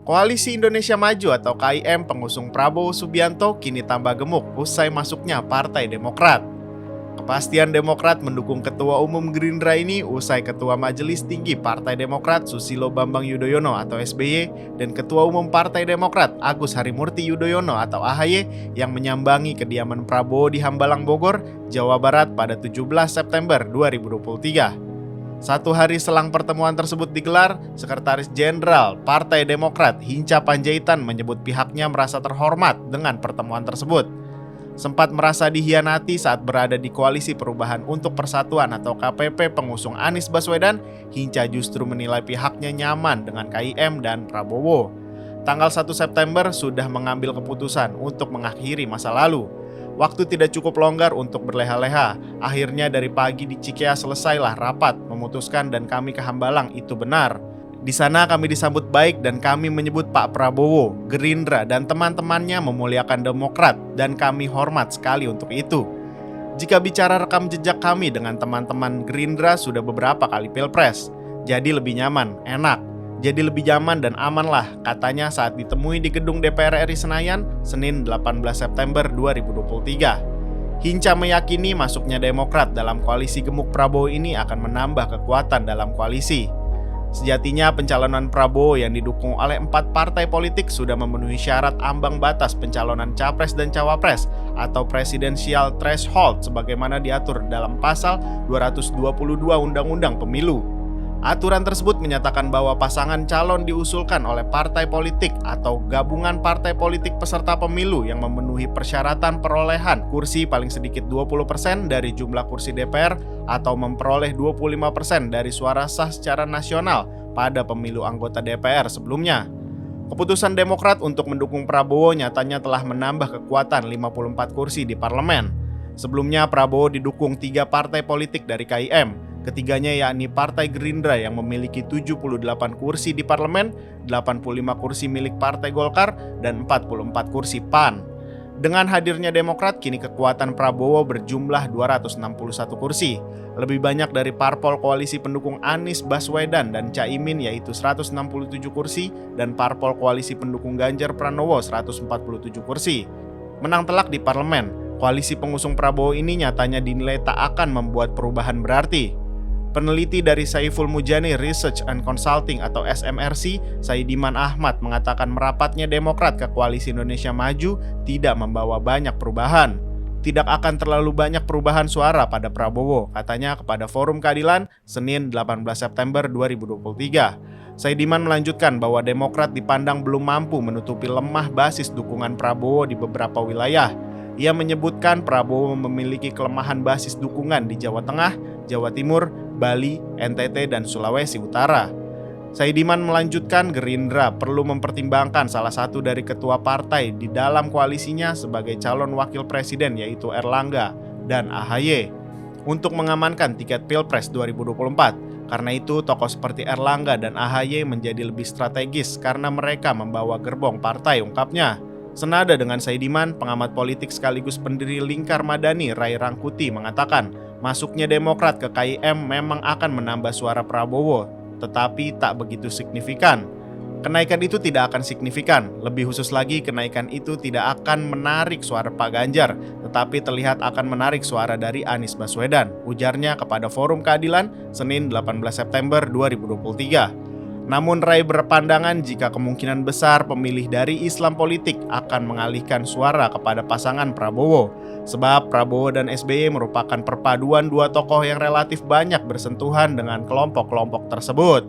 Koalisi Indonesia Maju atau KIM pengusung Prabowo Subianto kini tambah gemuk usai masuknya Partai Demokrat. Kepastian Demokrat mendukung Ketua Umum Gerindra ini usai Ketua Majelis Tinggi Partai Demokrat Susilo Bambang Yudhoyono atau SBY dan Ketua Umum Partai Demokrat Agus Harimurti Yudhoyono atau AHY yang menyambangi kediaman Prabowo di Hambalang, Bogor, Jawa Barat pada 17 September 2023. Satu hari selang pertemuan tersebut digelar, Sekretaris Jenderal Partai Demokrat Hinca Panjaitan menyebut pihaknya merasa terhormat dengan pertemuan tersebut. Sempat merasa dihianati saat berada di Koalisi Perubahan untuk Persatuan atau KPP pengusung Anies Baswedan, Hinca justru menilai pihaknya nyaman dengan KIM dan Prabowo. Tanggal 1 September sudah mengambil keputusan untuk mengakhiri masa lalu. Waktu tidak cukup longgar untuk berleha-leha. Akhirnya dari pagi di Cikeas selesailah rapat, memutuskan dan kami ke Hambalang itu benar. Di sana kami disambut baik dan kami menyebut Pak Prabowo, Gerindra dan teman-temannya memuliakan Demokrat dan kami hormat sekali untuk itu. Jika bicara rekam jejak kami dengan teman-teman Gerindra sudah beberapa kali pilpres, jadi lebih nyaman, enak. Jadi lebih nyaman dan aman lah, katanya saat ditemui di gedung DPR RI Senayan, Senin 18 September 2023. Hinca meyakini masuknya Demokrat dalam koalisi gemuk Prabowo ini akan menambah kekuatan dalam koalisi. Sejatinya pencalonan Prabowo yang didukung oleh 4 partai politik sudah memenuhi syarat ambang batas pencalonan Capres dan Cawapres atau Presidential Threshold sebagaimana diatur dalam pasal 222 Undang-Undang Pemilu. Aturan tersebut menyatakan bahwa pasangan calon diusulkan oleh partai politik atau gabungan partai politik peserta pemilu yang memenuhi persyaratan perolehan kursi paling sedikit 20% dari jumlah kursi DPR atau memperoleh 25% dari suara sah secara nasional pada pemilu anggota DPR sebelumnya. Keputusan Demokrat untuk mendukung Prabowo nyatanya telah menambah kekuatan 54 kursi di parlemen. Sebelumnya Prabowo didukung 3 partai politik dari KIM. Ketiganya yakni Partai Gerindra yang memiliki 78 kursi di parlemen, 85 kursi milik Partai Golkar, dan 44 kursi PAN. Dengan hadirnya Demokrat, kini kekuatan Prabowo berjumlah 261 kursi. Lebih banyak dari parpol koalisi pendukung Anies Baswedan dan Caimin yaitu 167 kursi dan parpol koalisi pendukung Ganjar Pranowo 147 kursi. Menang telak di parlemen, koalisi pengusung Prabowo ini nyatanya dinilai tak akan membuat perubahan berarti. Peneliti dari Saiful Mujani Research and Consulting atau SMRC, Saidiman Ahmad mengatakan merapatnya Demokrat ke Koalisi Indonesia Maju tidak membawa banyak perubahan. Tidak akan terlalu banyak perubahan suara pada Prabowo, katanya kepada Forum Keadilan Senin 18 September 2023. Saidiman melanjutkan bahwa Demokrat dipandang belum mampu menutupi lemah basis dukungan Prabowo di beberapa wilayah. Ia menyebutkan Prabowo memiliki kelemahan basis dukungan di Jawa Tengah, Jawa Timur, Bali, NTT, dan Sulawesi Utara. Saidiman melanjutkan Gerindra perlu mempertimbangkan salah satu dari ketua partai di dalam koalisinya sebagai calon wakil presiden yaitu Erlangga dan AHY untuk mengamankan tiket Pilpres 2024. Karena itu tokoh seperti Erlangga dan AHY menjadi lebih strategis karena mereka membawa gerbong partai, ungkapnya. Senada dengan Saidiman, pengamat politik sekaligus pendiri Lingkar Madani Ray Rangkuti mengatakan masuknya Demokrat ke KIM memang akan menambah suara Prabowo, tetapi tak begitu signifikan. Kenaikan itu tidak akan signifikan, lebih khusus lagi kenaikan itu tidak akan menarik suara Pak Ganjar, tetapi terlihat akan menarik suara dari Anies Baswedan, ujarnya kepada Forum Keadilan Senin 18 September 2023. Namun Ray berpandangan jika kemungkinan besar pemilih dari Islam politik akan mengalihkan suara kepada pasangan Prabowo. Sebab Prabowo dan SBY merupakan perpaduan dua tokoh yang relatif banyak bersentuhan dengan kelompok-kelompok tersebut.